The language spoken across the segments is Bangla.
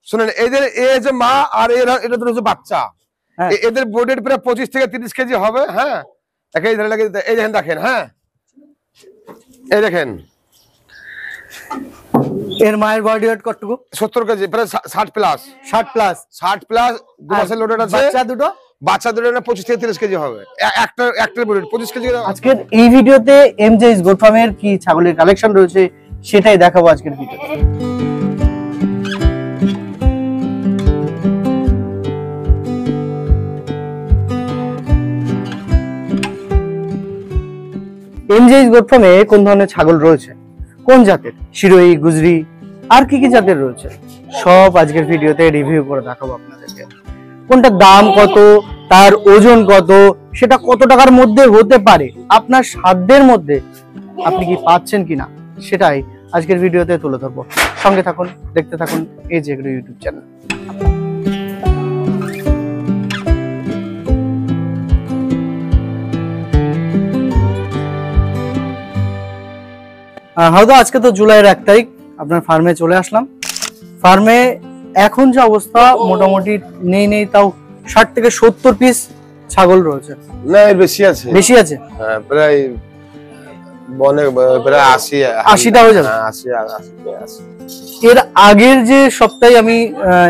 শুনেন এদের এই যে মা আর এটা তো বাচ্চা, এদের বডির প্রায় 25 থেকে 30 কেজি হবে। হ্যাঁ এই দেখেন, হ্যাঁ এই দেখেন এর মায়ের বডি ওয়েট কতটুকু? 70 কেজি, প্রায় 60 প্লাস। 60 প্লাস 2 মাসের লোডেড আছে। বাচ্চা দুটো 25 থেকে 30 কেজি হবে, একটার বডি 25 কেজি। আজকের এই ভিডিওতে এমজেএস গোট ফার্মের কি ছাগলের কালেকশন রয়েছে সেটাই দেখাবো আজকের ভিডিওতে। এমজেএস গোট ফার্মে কোন ধরনের ছাগল রয়েছে, কোন জাতের, শিরোহী, গুজরি আর কি কি জাতের রয়েছে সব আজকের ভিডিওতে রিভিউ করে দেখাবো আপনাদেরকে। কোনটার দাম কত, তার ওজন কত, সেটা কত টাকার মধ্যে হতে পারে, আপনার সাধ্যের মধ্যে আপনি কি পাচ্ছেন কিনা সেটাই আজকের ভিডিওতে তুলে ধরবো। সঙ্গে থাকুন, দেখতে থাকুন এজ এগ্রো ইউটিউব চ্যানেল। হয়তো আজকে তো জুলাইয়ের 1 তারিখ, আপনার ফার্মে চলে আসলাম। ফার্মে এখন যে অবস্থা মোটামুটি নেই তাও 60 থেকে 70 পিস ছাগল রয়েছে। না এর বেশি আছে, বেশি আছে। হ্যাঁ প্রায় প্রায় 80টা হয়ে যাবে। 80। এর আগের যে সপ্তাহে আমি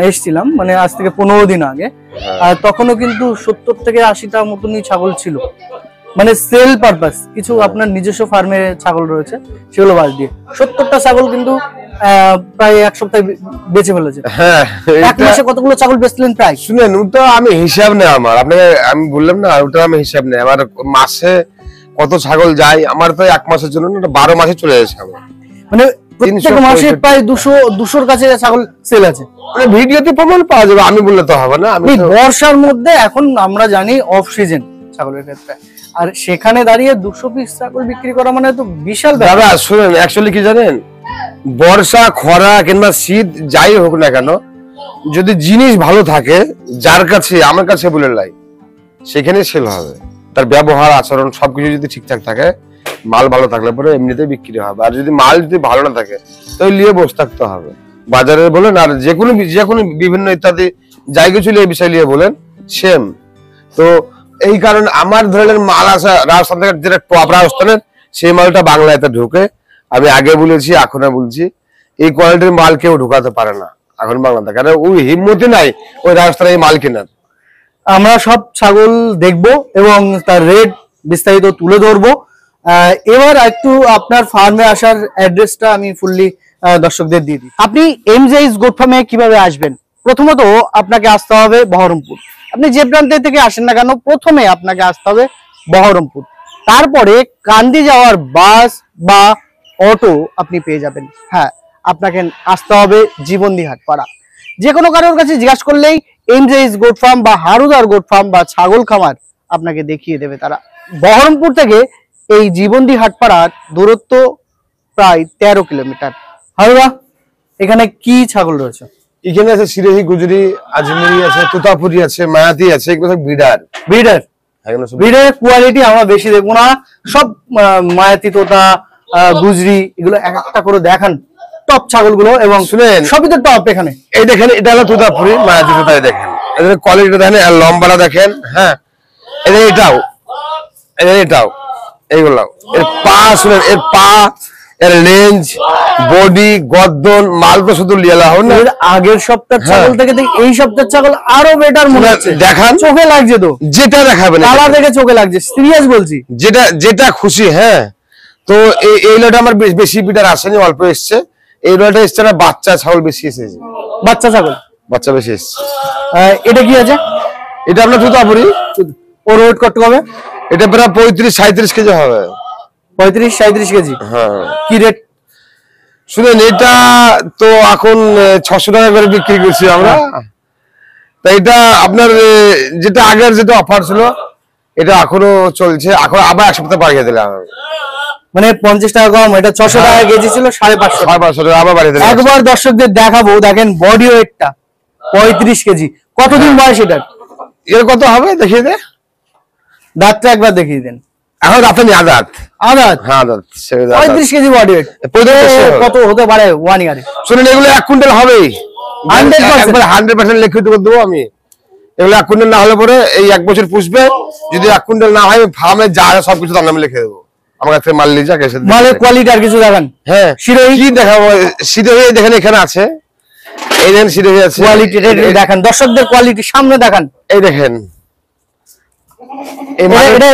এসেছিলাম, মানে আজ থেকে 15 দিন আগে, তখনও কিন্তু 70 থেকে 80টা মতনই ছাগল ছিল, মানে সেল পারপাস। কিছু আপনার নিজস্ব ফার্মে ছাগল রয়েছে সেগুলো বাদ দিয়ে 70টা ছাগল কিন্তু প্রায় 1 সপ্তাহে বেচে ফেলেছে। হ্যাঁ, এক মাসে কতগুলো ছাগল বেচলেন প্রায়? শুনেন ওটা আমি হিসাব নেই আমার, আপনাকে আমি বললাম না, ওটা আমি হিসাব নেই আমার। মাসে কত ছাগল যায় আমার, তো 1 মাসের জন্য না 12 মাসে চলে যাচ্ছে আমার। মানে প্রত্যেক মাসে প্রায় 200-200-র কাছে ছাগল সেল আছে। মানে ভিডিওতে প্রমাণ পাওয়া যাবে, আমি বললে তো হবে না। আমি বর্ষার মধ্যে এখন আমরা জানি অফ সিজন ছাগলের ক্ষেত্রে, আর সেখানে দাঁড়িয়ে 200 পিস ছাগল বিক্রি করা মানে তো বিশাল ব্যাপার। দাদা শুনেন, অ্যাকচুয়ালি কি জানেন, বর্ষা খরা কিংবা শীত যাই হোক না কেন, যদি জিনিস ভালো থাকে, যার কাছে আমার কাছে বলে লাই, সেখানে সেল হবে। তার ব্যবহার আচরণ সবকিছু যদি ঠিকঠাক থাকে, মাল ভালো থাকলে পরে এমনিতে বিক্রি হবে। আর যদি মাল যদি ভালো না থাকে তাহলে নিয়ে বসে থাকতে হবে। বাজারে বলেন আর যে কোনো বিভিন্ন ইত্যাদি জায়গা চলে এই বিষয় নিয়ে বলেন সেম। তো এই কারণে আমার ধরনের মাল আসা রাজস্থান থেকে, যেটা টপ রাজস্থানের, সেই মালটা বাংলাতে ঢুকে। আমি আগে বলেছি, এখনো বলছি, এই কোয়ালিটির মাল কেউ ঢুকাতে পারে না এখন বাংলাতে, কারণ ওই হিম্মতি নাই ওই রাজস্থানে এই মাল কেনার। আমরা সব ছাগল দেখবো এবং তার রেট বিস্তারিত তুলে ধরবো। এবার একটু আপনার ফার্মে আসার অ্যাড্রেসটা আমি ফুললি দর্শকদের দিয়ে দিই। আপনি এমজেএস গোট ফার্মে কিভাবে আসবেন? প্রথমত আপনাকে আসতে হবে বহরমপুর। আপনি যে প্রান্তে থেকে আসেন না কেন, প্রথমে আপনাকে আসতে হবে বহরমপুর। তারপরে কান্দি যাওয়ার বাস বা অটো আপনি পেয়ে যাবেন। হ্যাঁ, আপনাকে আসতে হবে জীবনদী হাটপাড়া। যে কোনো কারোর কাছে জিজ্ঞাসা করলেই এমজেএস গোট ফার্ম বা হারুদার গোট ফার্ম বা ছাগল খামার আপনাকে দেখিয়ে দেবে তারা। বহরমপুর থেকে এই জীবনদী হাটপাড়ার দূরত্ব প্রায় 13 কিলোমিটার। হারুদা, এখানে কি ছাগল রয়েছে? এখানে আছে সিরাহি, গুজরি, আজমেরি আছে, তোতাপুরি আছে, মায়াতি আছে, এগুলো সব ব্রিডার। ব্রিডারের কোয়ালিটি আমরা বেশি দেখবো না, সব মায়াতি, তোতা, গুজরি, এগুলো এক একটা করে দেখান টপ ছাগলগুলো। এবং শুনেন সবই তো টপ। এখানে এই দেখেন, এটা হলো তোতাপুরি, মায়াতি তোতা। দেখেন এদের কোয়ালিটিটা দেখেন, আর লম্বাটা দেখেন। হ্যাঁ, এটাও এইগুলো। এর পা শুনেন, এর পা, এর লেন্স, বডি, গর্দন, মাল তো শুধু লিয়ালা হবে না। আগের সপ্তাহের ছাগল থেকে এই সপ্তাহের ছাগল আরো বেটার মনে হচ্ছে। দেখান, চোখে লাগছে তো, যেটা দেখাবেন কালার দেখে চোখে লাগছে, সিরিয়াস বলছি, যেটা খুশি। হ্যাঁ, তো এই লটা আমার বেশি বিটার আসেনি, অল্প এসছে। এই লটা এসছে না, বাচ্চা ছাগল বেশি এসেছে। বাচ্চা বেশি এসছে। এটা কি আছে? এটা আপনার তোতাপুরি। ওর ওয়েট কত হবে? এটা প্রায় 35-37 কেজি হবে। 35-37 কেজি। হ্যাঁ। কি রেট? শুনেন, এটা তো এখন 600 টাকা করে বিক্রি করছি আমরা। তা এটা আপনার যেটা আগের যেটা অফার ছিল, এটা এখনো চলছে। এখন আবার 1 সপ্তাহ বাড়িয়ে দিলাম, মানে 50 টাকা কম। এটা 600 টাকা কেজি ছিল, 550 টাকা আবার বাড়িয়ে দিলাম। একবার দর্শকদের দেখাবো। দেখেন বডি ওয়েটটা 35 কেজি। কতদিন বয়স এটার? এর কত হবে দেখিয়ে দে, দাঁতটা একবার দেখিয়ে দেন। এখন দাঁত নেই, আদাত। হ্যাঁ, আদাত। 35 কেজি বডি ওয়েট কত হতে পারে 1 ইয়ারে? শুনেন, এগুলো 1 কুইন্টাল হবেই। 100% লিখিত করে দেবো আমি। এগুলো 1 কুইন্টাল না হলে পরে এই 1 বছর পুষবে, যদি 1 কুইন্টাল না হয় ফার্মে যা সবকিছু তার নামে লিখে দেবো। আমার কাছে মাল নিয়ে যাক, এসে মালের কোয়ালিটি আর কিছু দেখান। হ্যাঁ শিরোহী কি দেখাবো, শিরোহী দেখেন এখানে আছে, এই দেখেন শিরোহী আছে, কোয়ালিটি দেখান দর্শকদের, কোয়ালিটি সামনে দেখান। এই দেখেন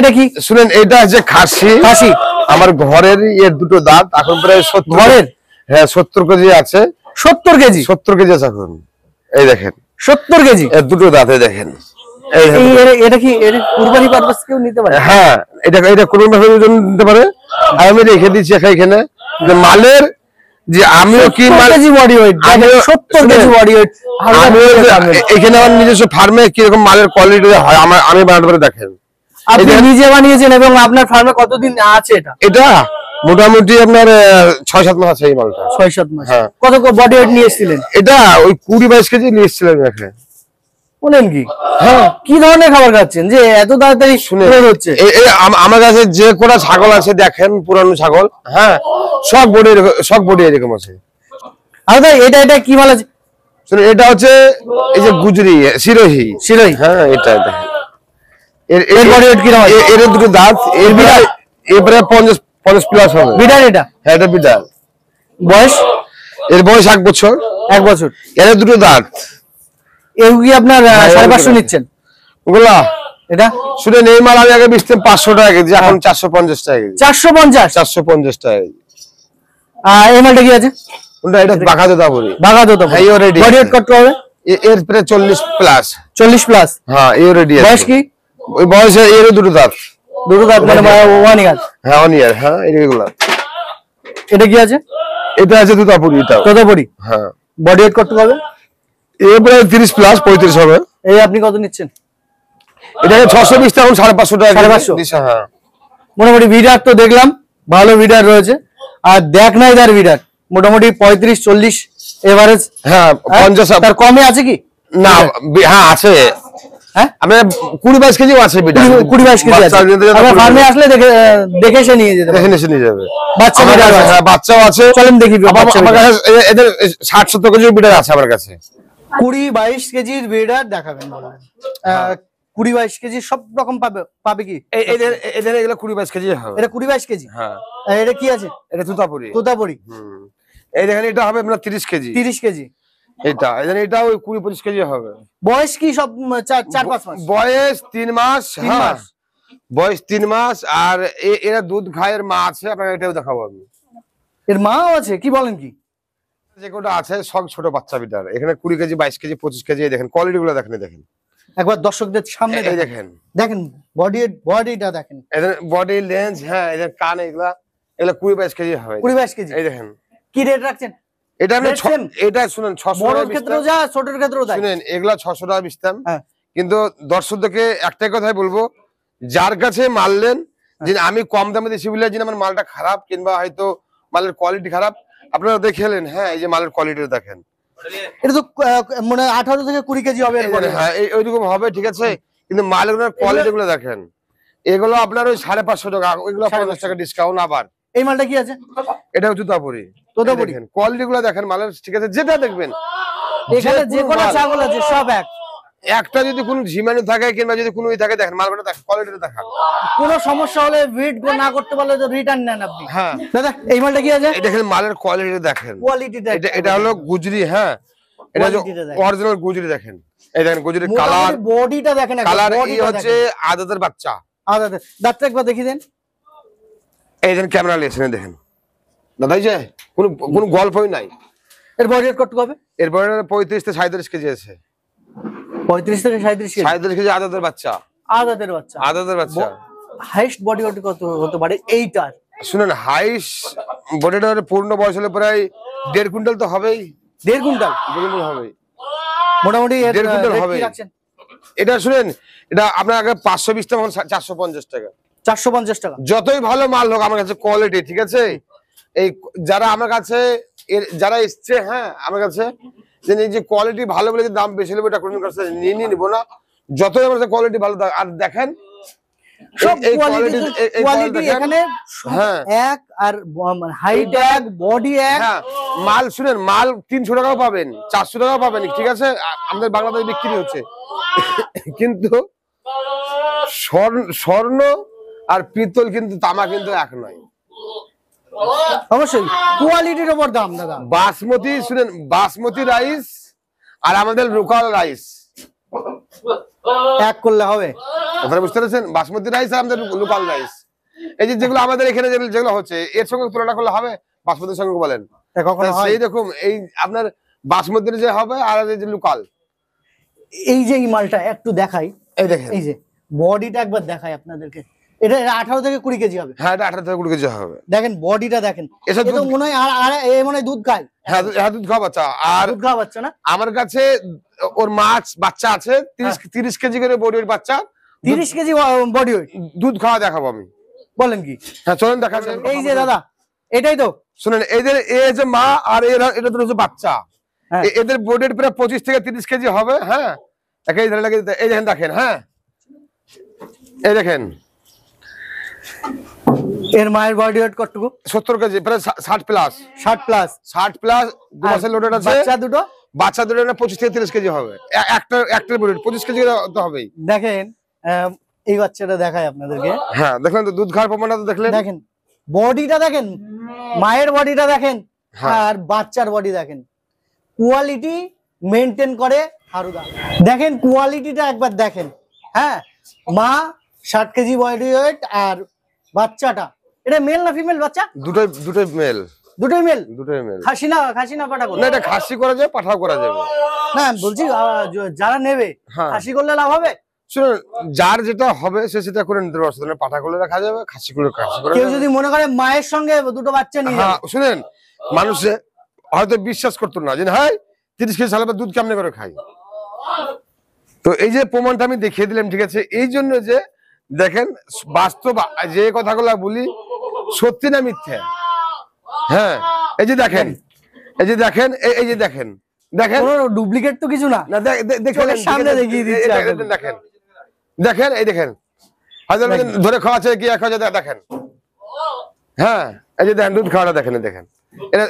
এটা কি শুনেন, এটা হচ্ছে খাসি আমার ঘরের, এর দুটো দাঁত এখন প্রায় 70 ঘরের, হ্যাঁ 70 কেজি আছে। 70 কেজি? 70 কেজি আছে এখন। এই দেখেন 70 কেজি, এর দুটো দাঁত, এই দেখেন। এটা কি এর কুরবানি পারপাস কেউ নিতে পারে? হ্যাঁ এটা কুরবানির জন্য নিতে পারে। আর আমি রেখে দিচ্ছি এখানে যে মালের, যে আমিও কি মাল KG body weight, 70 KG body weight. এখানে আমার নিজস্ব ফার্মে কিরকম মালের কোয়ালিটি হয় আমি বানাতে পারি, দেখেন। আপনি নিজে বানিয়েছেন এবং আপনার ফার্মে কতদিন আছে এটা? এটা মোটামুটি আপনার 6-7 মাস আছে এই মালটা। 6-7 মাস। হ্যাঁ। কত বডি ওয়েট নিয়ে এসেছিলেন? এটা ওই 20-22 কেজি নিয়ে এসেছিলাম এখানে। বলেন কি? হ্যাঁ। কি ধরনের খাবার খাচ্ছেন যে এত তাড়াতাড়ি শুনে হচ্ছে? আমার কাছে যে কোটা ছাগল আছে দেখেন, পুরানো ছাগল, হ্যাঁ সব বডি এরকম আছে। আচ্ছা এটা কি মাল আছে? শুনুন, এটা হচ্ছে এই যে গুজরি শিরোহী। হ্যাঁ এটা দেখেন, এর বডি ওয়েট কি রকম? এর দুটো দাঁত, এরপরে 50 প্লাস হবে। বিডার এটা? হ্যাঁ এটা বিডার। বয়স? এর বয়স 1 বছর। 1 বছর। এর দুটো দাঁত। এগুলো কি আপনার 550 নিচ্ছেন? ওগুলা এটা শুনেন, এই মাল আমি আগে বেচতাম 500 টাকা কেজি, এখন 450 টাকা কেজি। 450 টাকা কেজি। এই মালটা কি আছে? এটা বাঘাদোতাপুরি। হ্যাঁ অলরেডি। বডি ওয়েট কত হবে? এর প্রায় 40 প্লাস। 40 প্লাস? হ্যাঁ এই অলরেডি। বয়স কি? ওই বয়সে এর দুটো দাঁত। মানে 1 ইয়ার? হ্যাঁ 1 ইয়ার। হ্যাঁ এইগুলা। এটা কি আছে? এটা আছে তোতাপুরি। তোতাপুরি। হ্যাঁ। বডি ওয়েট কত হবে? এর প্রায় 30 প্লাস 35 হবে। এই আপনি কত নিচ্ছেন? এটাকে 620 টাকা, 550 টাকা। 550। হ্যাঁ মোটামুটি বিডার তো দেখলাম, ভালো বিডার রয়েছে। আর দেখ নাই তার বিডার মোটামুটি 35-40 এভারেজ। হ্যাঁ 50। তার কমে আছে কি? না হ্যাঁ আছে। হ্যাঁ আমরা 20-22 কেজিও আছে বিডার। 20-22 কেজি আছে। আমরা ফার্মে আসলে দেখে এসে নিয়ে যেতে পারি। দেখে নিয়ে যাবে। বাচ্চা বিডার আছে? হ্যাঁ বাচ্চাও আছে। চলেন দেখি। আমার কাছে এদের 60-70 কেজি বিডার আছে আমার কাছে। 20-22 কেজির বিডার দেখাবেন বললেন? 20-22 কেজি সব রকম পাবে কি? এদের এগুলো 20-22 কেজি হবে। এটা 20-22 কেজি? হ্যাঁ। এটা কি আছে? এটা তোতাপুরি। এই দেখেন, এটা হবে আপনার 30 কেজি। 30 কেজি। এটা ওই 20-25 কেজি হবে। বয়স কি সব 4-5 মাস? বয়স 3 মাস। 3 মাস বয়স 3 মাস। আর এরা দুধ খায়, এর মা আছে, আপনাকে এটাও দেখাবো আমি। এর মাও আছে? কি বলেন কি? যে কোটা আছে সব ছোট বাচ্চা বিটার। এখানে 20 কেজি 22 কেজি 25 কেজি। দেখেন কোয়ালিটি গুলো দেখেন। একবার দর্শকদের সামনে দেখেন বডিটা দেখেন। এদের বডি লেন্স, হ্যাঁ এদের কান, এগুলা 20-22 কেজি হবে। 20-22 কেজি। এই দেখেন কি রেট রাখছেন? এটা আমি এটা শুনেন 600 বড়র ক্ষেত্রেও যা ছোটর ক্ষেত্রেও তাই। শুনেন, এগুলা 600 টাকা বেচতাম। কিন্তু দর্শকদেরকে একটাই কথাই বলবো, যার কাছে মারলেন যে আমি কম দামে দিছি বলে যে আমার মালটা খারাপ, কিংবা হয়তো মালের কোয়ালিটি খারাপ, আপনারা দেখেলেন। হ্যাঁ এই যে মালের কোয়ালিটি দেখেন, এটা তো মানে 18 থেকে 20 কেজি হবে। হ্যাঁ ওইরকম হবে, ঠিক আছে। কিন্তু মালের কোয়ালিটি গুলো দেখেন, এগুলো আপনার ওই 550 টাকা, ওইগুলো 50 টাকা ডিসকাউন্ট। আবার এই মালটা কি আছে? এটা তোতাপুরি। দেখেন কোয়ালিটি গুলো দেখেন মালের, ঠিক আছে। যেটা দেখবেন এখানে যে কোনো ছাগল আছে সব একটা যদি কোনো ঝিমানো থাকে কিংবা যদি কোনো থাকে, দেখেন মালটা দেখেন, কোয়ালিটিটা দেখেন। কোনো সমস্যা হলে রিড না করতে পারলে তো রিটার্ন নেন আপনি। হ্যাঁ দাদা এই মালটা কি আছে? দেখেন মালের কোয়ালিটি দেখেন। এটা হলো গুজরি। হ্যাঁ এটা অরিজিনাল গুজরি। দেখেন এই দেখেন গুজরির কালার, বডিটা দেখেন। কালার এই হচ্ছে আদাতের বাচ্চা। আদাতের দাঁতটা একবার দেখিয়ে দেন। এই দেখেন ক্যামেরা লিয়েছেন, দেখেন দাদা, এই যে কোনো গল্পই নাই। এর বডি রেট কত হবে? এর বডি 35 থেকে 37 কেজি আছে। 35 থেকে 37 কেজি আদাতের বাচ্চা। হাইস্ট বডি ওয়েট কত হতে পারে এইটার? শুনেন, হাইস্ট বডিটার পূর্ণ বয়স হলে প্রায় 1.5 কুইন্টাল তো হবেই। 1.5 কুইন্টাল হবে মোটামুটি। 1.5 কুইন্টাল হবে। এটা শুনেন, এটা আপনার আগে 520 টাকা, 450 টাকা। 450 টাকা। যতই ভালো মাল হোক আমার কাছে কোয়ালিটি, ঠিক আছে। এই যারা আমার কাছে যারা এসছে, হ্যাঁ আমার কাছে যে কোয়ালিটি ভালো বলে দাম বেশি নেবো, এটা কোনো কাছে নিয়ে নিব না। যতই আমার কাছে কোয়ালিটি ভালো। আর দেখেন সব এই কোয়ালিটি এই কোয়ালিটি দেখেন। এখানে হ্যাঁ এক আর হাইট এক বডি এক। হ্যাঁ মাল শুনেন, মাল 300 টাকাও পাবেন, 400 টাকাও পাবেন, ঠিক আছে, আমাদের বাংলাদেশে বিক্রি হচ্ছে। কিন্তু স্বর্ণ আর পিতল কিন্তু তামা কিন্তু এক নয়। অবশ্যই কোয়ালিটির উপর দাম দাদা। বাসমতি শুনেন, বাসমতি রাইস আর আমাদের লোকাল রাইস এক করলে হবে। আপনারা বুঝতে পেরেছেন? বাসমতি রাইস আর আমাদের লোকাল রাইস, এই যে যেগুলো আমাদের এখানে যেগুলো হচ্ছে, এর সঙ্গে তুলনা করলে হবে বাসমতির সঙ্গে বলেন? কখনো হয়? সেই রকম এই আপনার বাসমতির যে হবে আর এই যে লোকাল। এই যে এই মালটা একটু দেখাই, এই দেখেন, এই যে বডিটা একবার দেখাই আপনাদেরকে। এটা 18 থেকে 20 কেজি হবে। হ্যাঁ এটা 18 থেকে 20 কেজি হবে। দেখেন বডিটা দেখেন, এসব এ তো মনে হয় আর এ মনে হয় দুধ খায়। হ্যাঁ হ্যাঁ দুধ খাওয়া বাচ্চা। আর দুধ খাওয়া বাচ্চা না? আমার কাছে ওর মাছ বাচ্চা আছে 30 কেজি করে বডির বাচ্চা, 30 কেজি বডি ওয়েট। দুধ খাওয়া দেখাবো আমি। বলেন কি? হ্যাঁ চলেন দেখাবেন। এই যে দাদা এটাই তো শুনেন, এদের এই যে মা আর এরা এটা তো হচ্ছে বাচ্চা, হ্যাঁ। এদের বডির প্রায় 25 থেকে 30 কেজি হবে। হ্যাঁ এই ধরে লাগে, এই দেখেন দেখেন, হ্যাঁ এই দেখেন এর মায়ের বডি ওয়েট কতটুকু? 70 কেজি, প্রায় 60 প্লাস। 60 প্লাস। 60 প্লাস 2 মাসের লোডেড আছে। বাচ্চা দুটো? বাচ্চা দুটো না 25 থেকে 30 কেজি হবে। একটার বডি 25 কেজি তো হবেই। দেখেন এই বাচ্চাটা দেখাই আপনাদেরকে। হ্যাঁ দেখলেন তো দুধ খাওয়ার প্রমাণটা তো দেখলেন। দেখেন বডিটা দেখেন, মায়ের বডিটা দেখেন হ্যাঁ। আর বাচ্চার বডি দেখেন, কোয়ালিটি মেনটেন করে হারুদা। দেখেন কোয়ালিটিটা একবার দেখেন। হ্যাঁ মা 60 কেজি বডি ওয়েট আর বাচ্চাটা, এটা মেল না ফিমেল বাচ্চা? দুটোই মেল। দুটোই মেল? দুটোই মেল। খাসি না পাঠা করো? না এটা খাসি করা যাবে, পাঠাও করা যাবে। না বলছি যারা নেবে হ্যাঁ। খাসি করলে লাভ হবে? শুনুন, যার যেটা হবে সে সেটা করে নিতে পারছে, পাঠা করলে রাখা যাবে, খাসি করলে খাসি করে। কেউ যদি মনে করে মায়ের সঙ্গে দুটো বাচ্চা নিয়ে হ্যাঁ যাবে, শুনেন, মানুষে হয়তো বিশ্বাস করতো না যে হ্যাঁ 30 কেজি সালে দুধ কেমনে করে খাই। তো এই যে প্রমাণটা আমি দেখিয়ে দিলাম, ঠিক আছে, এই জন্য যে দেখেন বাস্তব যে কথাগুলো বলি সত্যি না মিথ্যে। হ্যাঁ এই যে দেখেন, এই যে দেখেন, এই যে দেখেন, দেখেন কোনো ডুপ্লিকেট তো কিছু না। না, দেখেন চোখের সামনে দেখিয়ে দিচ্ছি আপনাদের। দেখেন দেখেন, এই দেখেন হয়তো ধরে খাওয়াচ্ছে কি খাওয়াচ্ছে দেখেন। হ্যাঁ এই যে দেখেন দুধ খাওয়াটা দেখেন, দেখেন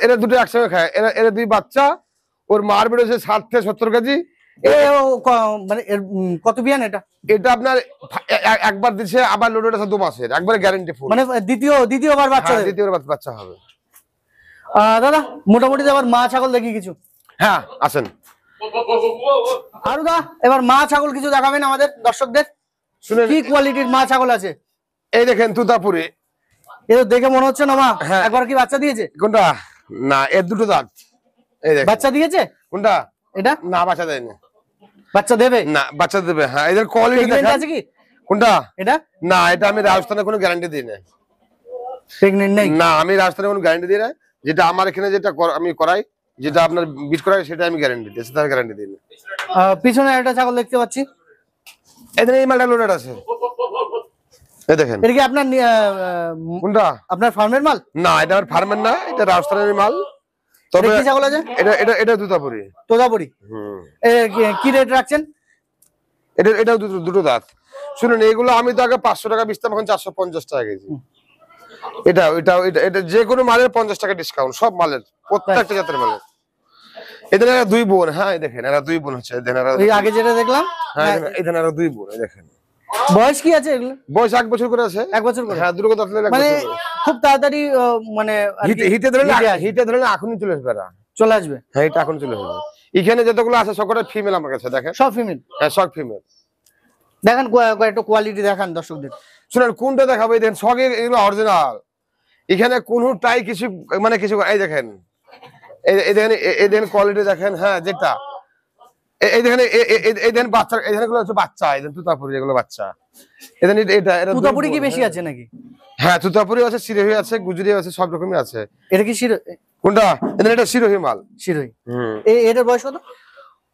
এরা দুটো একসঙ্গে খায়। এরা দুই বাচ্চা, ওর মার বেরোছে 60 থেকে 70 কেজি। মানে কত বিয়ান এটা? এটা আপনার একবার দিচ্ছে, আবার লোডেড আছে 2 মাসের, একবারে গ্যারান্টি ফুল। মানে দ্বিতীয়বার বাচ্চা দেবে? দ্বিতীয়বার বাচ্চা হবে। দাদা মোটামুটি আবার মা ছাগল দেখি কিছু। হ্যাঁ আসেন। হারুদা এবার মা ছাগল কিছু দেখাবেন আমাদের দর্শকদের? শুনেন কি কোয়ালিটির মা ছাগল আছে? এই দেখেন তুতাপুরি। এ তো দেখে মনে হচ্ছে না মা হ্যাঁ। একবার কি বাচ্চা দিয়েছে? কোনটা? না এর দুটো দাঁত। এই দেখেন বাচ্চা দিয়েছে কোনটা? এটা না বাচ্চা দেয়নি। বাচ্চা দেবে না বাচ্চা দেবে। হ্যাঁ এদের কোয়ালিটি প্রেগন্যান্ট দেখেন। আছে কি কোনটা? এটা? না এটা আমি রাজস্থানে কোনো গ্যারান্টি দিই না। প্রেগন্যান্ট নেই? না আমি রাজস্থানে কোনো গ্যারান্টি দিই না। যেটা আমার এখানে যেটা আমি করাই, যেটা আপনার বিট করাই, সেটা আমি গ্যারান্টি দিই, সেটা গ্যারান্টি দিই না। পিছনে একটা ছাগল দেখতে পাচ্ছি, এদের এই মালটা লোডেড আছে। এই দেখেন। এটা কি আপনার কোনটা? আপনার ফার্মের মাল? না এটা আমার ফার্মের না, এটা রাজস্থানের মাল। তবে এটা কি ছাগল আছে? এটা দুতাপুরি। তোতাপুরি। কি রেট রাখছেন? এটাও দুটো দাঁত। শুনুন এগুলো আমি তো আগে 500 টাকা বেচতাম, এখন 450 টাকা কেজি। এটা যে কোনো মালের 50 টাকা ডিসকাউন্ট, সব মালের, প্রত্যেকটা জাতের মালের। এদের এরা 2 বোন। হ্যাঁ দেখেন এরা 2 বোন হচ্ছে। এই আগে যেটা দেখলাম, হ্যাঁ এখানে এরা 2 বোন। দেখেন বয়স কি আছে এগুলো? বয়স 1 বছর করে আছে। 1 বছর করে? হ্যাঁ দুটো দাঁত হলে 1 মানে বছর করে। খুব তাড়াতাড়ি মানে হিটে ধরে এখনই চলে আসবে এরা। চলে আসবে? হ্যাঁ এটা এখন চলে আসবে। এখানে যতগুলো আছে সবকটা ফিমেল আমার কাছে। দেখেন সব ফিমেল? হ্যাঁ সব ফিমেল। দেখেন কয়েকটা কোয়ালিটি দেখান দর্শকদের। শুনেন কোনটা দেখাবো? দেখেন সব এগুলো অরিজিনাল। এখানে কোনটাই কিছু মানে কিছু, এই দেখেন এই দেখেন কোয়ালিটি দেখেন। হ্যাঁ যেটা এই দেখেন, এই দেখেন বাচ্চা, এখানে গুলো হচ্ছে বাচ্চা। এই দেখেন তুতাপুরি, এগুলো বাচ্চা। এটা তুতাপুরি কি বেশি আছে নাকি? হ্যাঁ তুতাপুরি আছে, সিরোহি আছে, গুজরি আছে, সব রকমই আছে। এটা কি কোনটা? এটা সিরোহি মাল। শিরোই। এটার বয়স কত?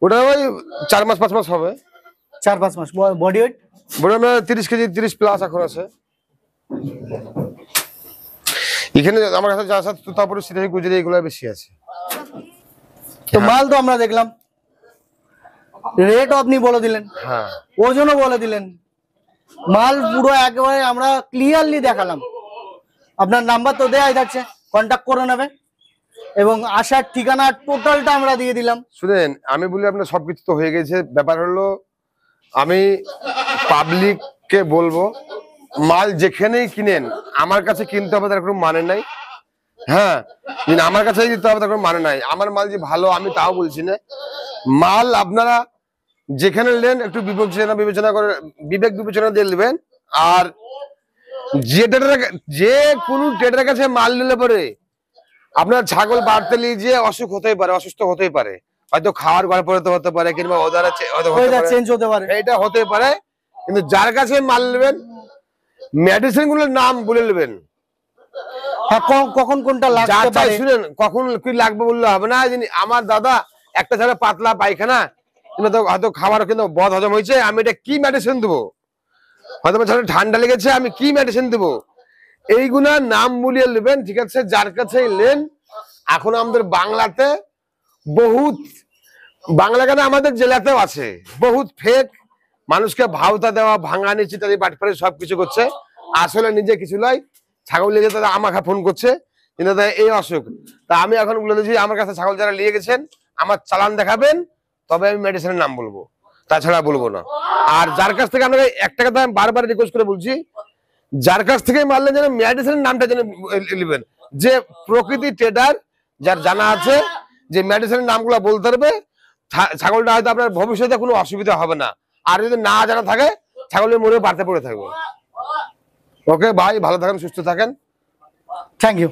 ওটা ওই 4 মাস 5 মাস হবে। 4-5 মাস। Body weight? বড় 30 কেজি 30 প্লাস এখন আছে। এখানে আমার কাছে যা আছে তুতাপুরি, সিরোহি, গুজরি এগুলো বেশি আছে। তো মাল তো আমরা দেখলাম, রেটও আপনি বলে দিলেন, হ্যাঁ ওজনও বলে দিলেন, মাল পুরো একেবারে আমরা ক্লিয়ারলি দেখালাম। আপনার নাম্বার তো দেয়াই থাকছে, কন্ট্যাক্ট করে নেবে এবং আসার ঠিকানা টোটালটা আমরা দিয়ে দিলাম। শুনেন, আমি বলি আপনার সবকিছু তো হয়ে গেছে। ব্যাপার হলো আমি পাবলিককে বলবো, মাল যেখানেই কিনেন আমার কাছে কিনতে হবে তার কোনো মানে নাই। হ্যাঁ, আমার কাছে দিতে হবে তার কোনো মানে নাই। আমার মাল যে ভালো আমি তাও বলছি না। মাল আপনারা যেখানে নেন একটু বিবেক বিবেচনা দিয়ে নেবেন। আর যে কোনো ট্রেডারের কাছে মাল নিলে পরে আপনার ছাগল বাড়তে নিয়ে অসুখ হতেই পারে, অসুস্থ হতেই পারে, হয়তো খাওয়ার গল্প হতে পারে, কিংবা চেঞ্জ হতে পারে, এটা হতে পারে। কিন্তু যার কাছে মাল নেবেন মেডিসিন গুলোর নাম বলে নেবেন। হ্যাঁ, কখন কোনটা লাগতে পারে, শুনেন, কখন কি লাগবে বললে হবে না। আমার দাদা একটা ছাড়া পাতলা পায়খানা, কিন্তু হয়তো খাবার কিন্তু বদ হজম হয়েছে, আমি এটা কি মেডিসিন দেবো? হয়তো ঠান্ডা লেগেছে, আমি কি মেডিসিন দেবো? এইগুলা নাম বলিয়ে নেবেন, ঠিক আছে? যার কাছে নেন। এখন আমাদের বাংলাতে বহুত, বাংলা কেন আমাদের জেলাতেও আছে বহুত ফেক মানুষকে ভাওতা দেওয়া, ভাঙানি, চিটারি, বাটপারি সবকিছু করছে। আসলে নিজে কিছু নয়। ছাগল নিয়ে যেতে আমাকে ফোন করছে, কিন্তু এই অসুখ। তা আমি এখন বলে দিচ্ছি, আমার কাছে ছাগল যারা নিয়ে গেছেন আমার চালান দেখাবেন, তবে আমি মেডিসিনের নাম বলবো, তাছাড়া বলবো না। আর যার কাছ থেকে আপনাকে একটা কথা আমি বারবার রিকোয়েস্ট করে বলছি, যার কাছ থেকে মারলেন যেন মেডিসিনের নামটা যেন নেবেন। যে প্রকৃতি ট্রেডার যার জানা আছে যে মেডিসিনের নামগুলো বলতে পারবে, ছাগলটা হয়তো আপনার ভবিষ্যতে কোনো অসুবিধা হবে না। আর যদি না জানা থাকে ছাগলের মরে বাড়তে পড়ে থাকবে। ওকে ভাই, ভালো থাকেন, সুস্থ থাকেন। Thank you.